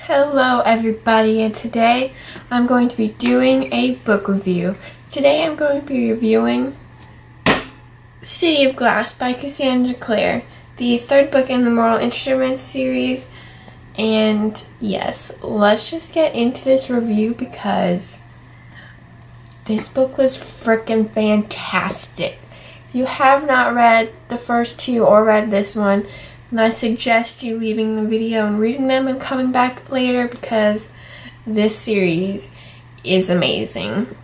Hello everybody, and today I'm going to be doing a book review. Today I'm going to be reviewing City of Glass by Cassandra Clare, the third book in the Mortal Instruments series. And yes, let's just get into this review because this book was freaking fantastic. If you have not read the first two or read this one, and I suggest you leaving the video and reading them and coming back later because this series is amazing.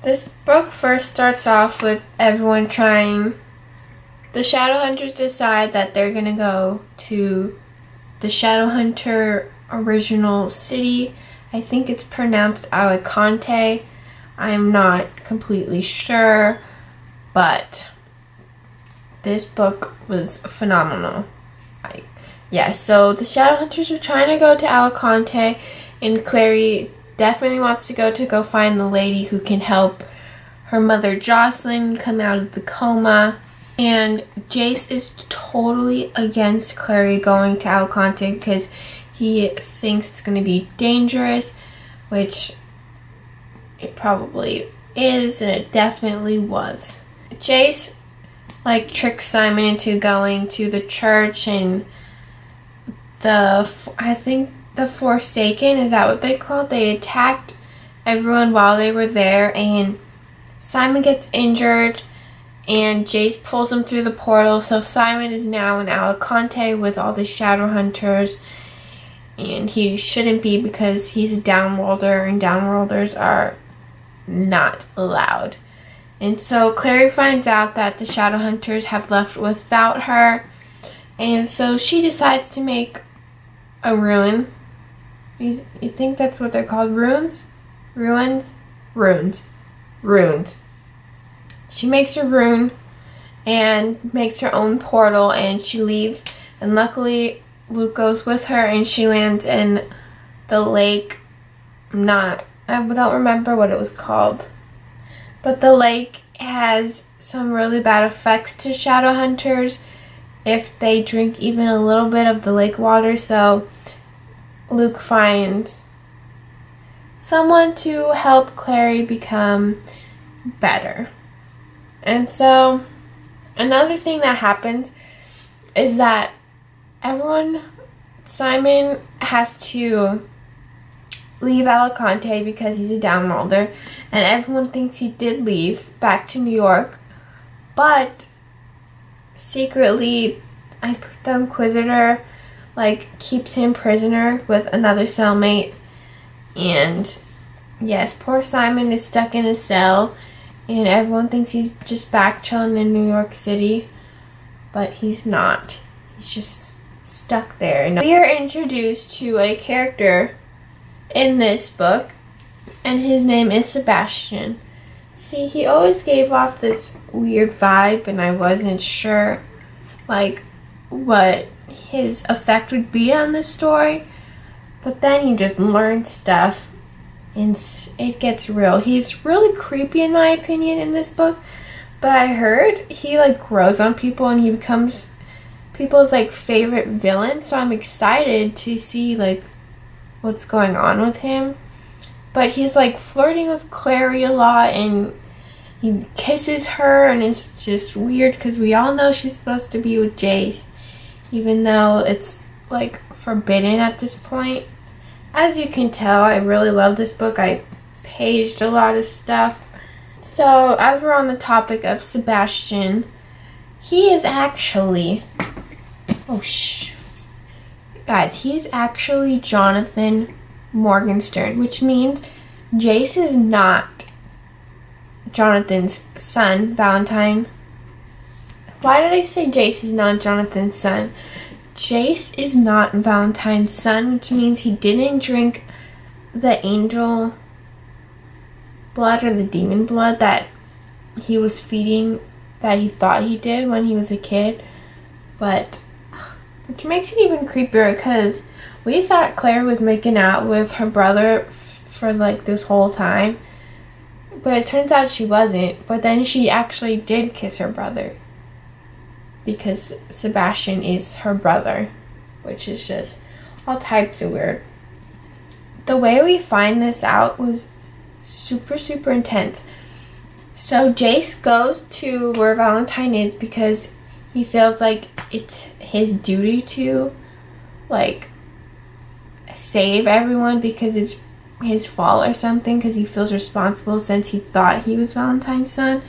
This book first starts off with everyone trying. The Shadowhunters decide that they're going to go to the Shadowhunter original city. I think it's pronounced Alicante. I'm not completely sure, but this book was phenomenal. So the Shadowhunters are trying to go to Alicante, and Clary definitely wants to go find the lady who can help her mother Jocelyn come out of the coma. And Jace is totally against Clary going to Alicante because he thinks it's going to be dangerous, which it probably is, and it definitely was. Jace tricks Simon into going to the church, and I think the Forsaken, is that what they called? They attacked everyone while they were there, and Simon gets injured, and Jace pulls him through the portal, so Simon is now in Alicante with all the Shadowhunters, and he shouldn't be because he's a downworlder, and downworlders are not allowed. And so Clary finds out that the Shadowhunters have left without her, and so she decides to make a ruin. You think that's what they're called? Runes? Ruins? Runes. She makes a rune and makes her own portal, and she leaves, and luckily Luke goes with her, and she lands in the lake. I don't remember what it was called. But the lake has some really bad effects to Shadowhunters if they drink even a little bit of the lake water, so Luke finds someone to help Clary become better. And so another thing that happens is that Simon has to leave Alicante because he's a downworlder, and everyone thinks he did leave back to New York, but secretly the Inquisitor keeps him prisoner with another cellmate. And yes, poor Simon is stuck in a cell, and everyone thinks he's just back chilling in New York City, but he's not. He's just stuck there. And we are introduced to a character in this book, and his name is Sebastian. See, he always gave off this weird vibe, and I wasn't sure what his effect would be on the story, but then you just learn stuff and it gets real. He's really creepy in my opinion in this book, but I heard he grows on people and he becomes people's favorite villain, so I'm excited to see what's going on with him. But he's flirting with Clary a lot, and he kisses her, and it's just weird because we all know she's supposed to be with Jace, even though it's forbidden at this point. As you can tell, I really love this book. I paged a lot of stuff. So as we're on the topic of Sebastian, he is actually guys, he's actually Jonathan Morgenstern, which means Jace is not Jonathan's son, Valentine. Why did I say Jace is not Jonathan's son? Jace is not Valentine's son, which means he didn't drink the angel blood or the demon blood that he was feeding, that he thought he did when he was a kid. Which makes it even creepier because we thought Claire was making out with her brother for this whole time, but it turns out she wasn't. But then she actually did kiss her brother because Sebastian is her brother, which is just all types of weird. the way we find this out was super, super intense. So Jace goes to where Valentine is because he feels like it's his duty to, like, save everyone because it's his fault or something, because he feels responsible since he thought he was Valentine's son.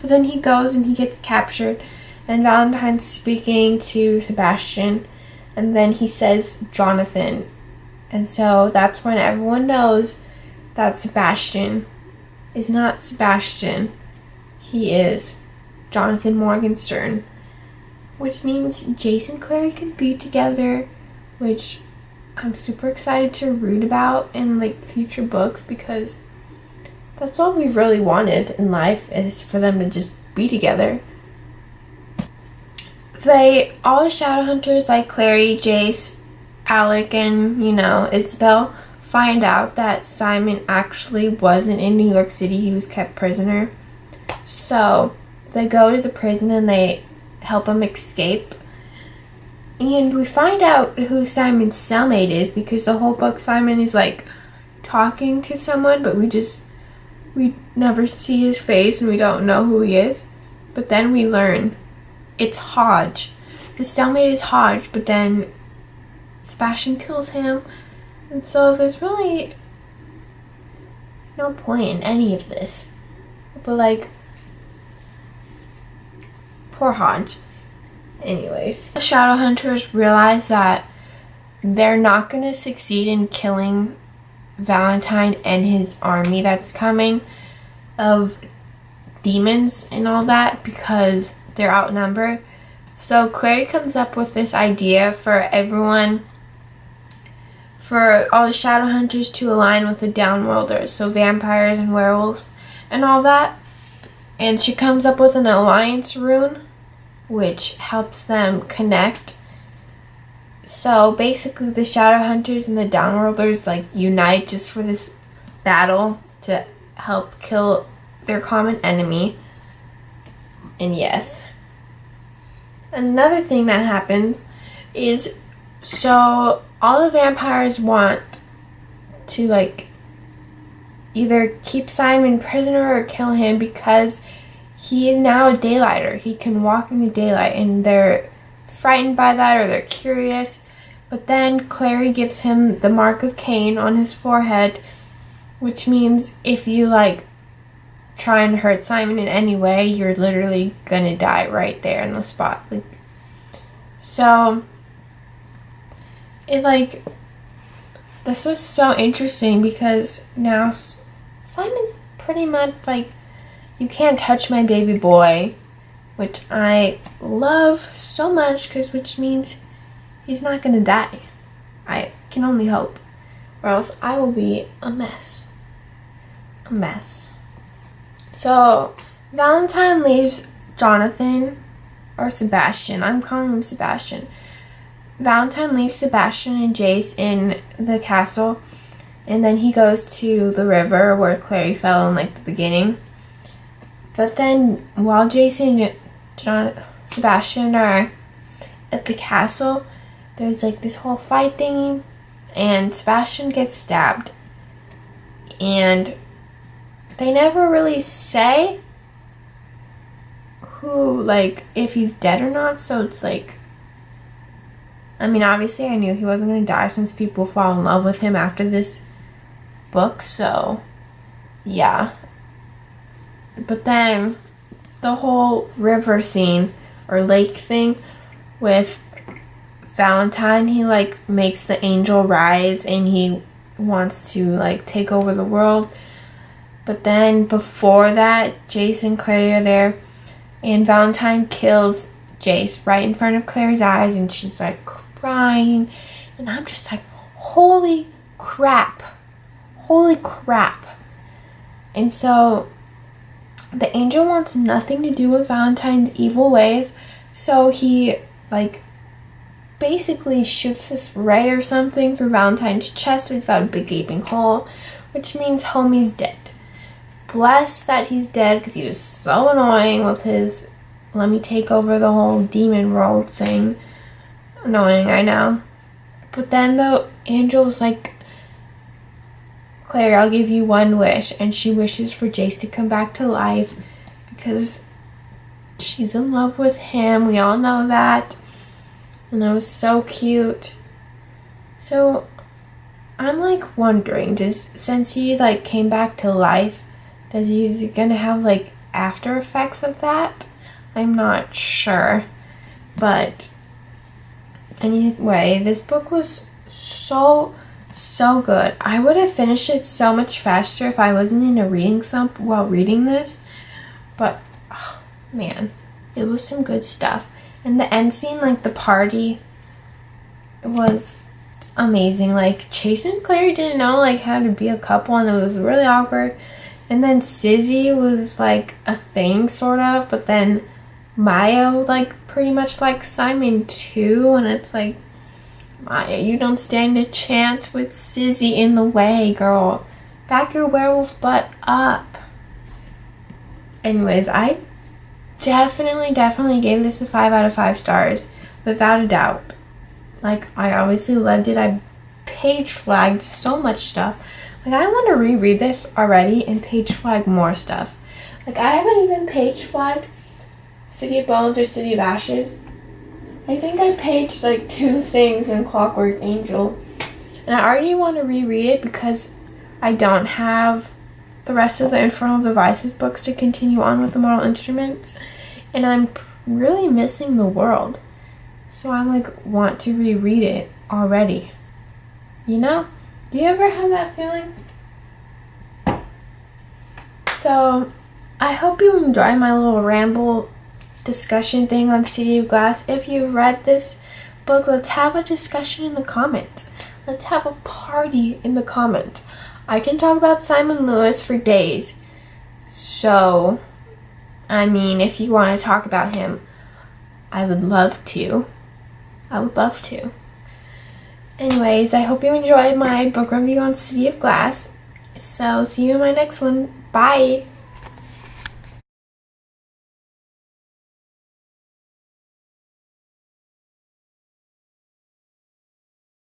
But then he goes and he gets captured, and Valentine's speaking to Sebastian, and then he says Jonathan. And so that's when everyone knows that Sebastian is not Sebastian. He is Jonathan Morgenstern, which means Jace and Clary can be together, which I'm super excited to read about in like future books, because that's all we really wanted in life, is for them to just be together. All the Shadowhunters like Clary, Jace, Alec, and Isabel find out that Simon actually wasn't in New York City. He was kept prisoner. So they go to the prison and they help him escape. And we find out who Simon's cellmate is, because the whole book Simon is like talking to someone, but we never see his face and we don't know who he is. But then we learn it's Hodge. The cellmate is Hodge, but then Sebastian kills him. And so there's really no point in any of this. But like, poor Hodge. Anyways, the Shadowhunters realize that they're not going to succeed in killing Valentine and his army that's coming of demons and all that, because they're outnumbered. So Clary comes up with this idea for everyone, for all the Shadowhunters to align with the Downworlders, so vampires and werewolves and all that. And she comes up with an alliance rune, which helps them connect. So basically the Shadowhunters and the Downworlders like unite just for this battle to help kill their common enemy. And yes. Another thing that happens is, so all the vampires want to like either keep Simon prisoner or kill him, because he is now a daylighter. He can walk in the daylight, and they're frightened by that, or they're curious. But then Clary gives him the mark of Cain on his forehead, which means if you like try and hurt Simon in any way, you're literally gonna die right there in the spot. Like, so it like, this was so interesting, because now Simon's pretty much like, you can't touch my baby boy, which I love so much, which means he's not gonna die. I can only hope, or else I will be a mess. A mess. So Valentine leaves Jonathan, or Sebastian. I'm calling him Sebastian. Valentine leaves Sebastian and Jace in the castle, and then he goes to the river where Clary fell in like the beginning. But then while Jace and Sebastian are at the castle, there's like this whole fight thing, and Sebastian gets stabbed. And they never really say who, like, if he's dead or not, so it's like, I mean, obviously I knew he wasn't going to die since people fall in love with him after this book, so yeah. But then the whole river scene or lake thing with Valentine, he like makes the angel rise and he wants to like take over the world. But then before that, Jace and Clary are there, and Valentine kills Jace right in front of Clary's eyes, and she's like crying, and I'm just like, holy crap. And so the angel wants nothing to do with Valentine's evil ways, so he like basically shoots this ray or something through Valentine's chest, so he's got a big gaping hole, which means homie's dead. Bless that he's dead, because he was so annoying with his let me take over the whole demon world thing. Annoying, I know. But then the angel was like, Claire, I'll give you one wish. And she wishes for Jace to come back to life because she's in love with him. We all know that. And that was so cute. So I'm like wondering, since he like came back to life, is he gonna have like after effects of that? I'm not sure. But anyway, this book was so good. I would have finished it so much faster if I wasn't in a reading slump while reading this. But oh, man, it was some good stuff. And the end scene, like the party, was amazing. Like Chase and Claire didn't know like how to be a couple, and it was really awkward. And then Sizzy was like a thing sort of, but then Maya like pretty much like Simon too, and it's like, Maya, you don't stand a chance with Sizzy in the way, girl. Back your werewolf butt up. Anyways, I definitely gave this a 5 out of 5 stars, without a doubt. Like, I obviously loved it. I page flagged so much stuff. Like, I want to reread this already and page flag more stuff. Like, I haven't even page flagged City of Bones or City of Ashes. I think I paged like 2 things in Clockwork Angel. And I already want to reread it because I don't have the rest of the Infernal Devices books to continue on with the Mortal Instruments. And I'm really missing the world. So I'm like, want to reread it already. You know? Do you ever have that feeling? So, I hope you enjoy my little ramble discussion thing on City of Glass. If you've read this book, let's have a discussion in the comments. Let's have a party in the comments. I can talk about Simon Lewis for days. So, I mean, if you want to talk about him, I would love to. Anyways, I hope you enjoyed my book review on City of Glass. So, see you in my next one. Bye!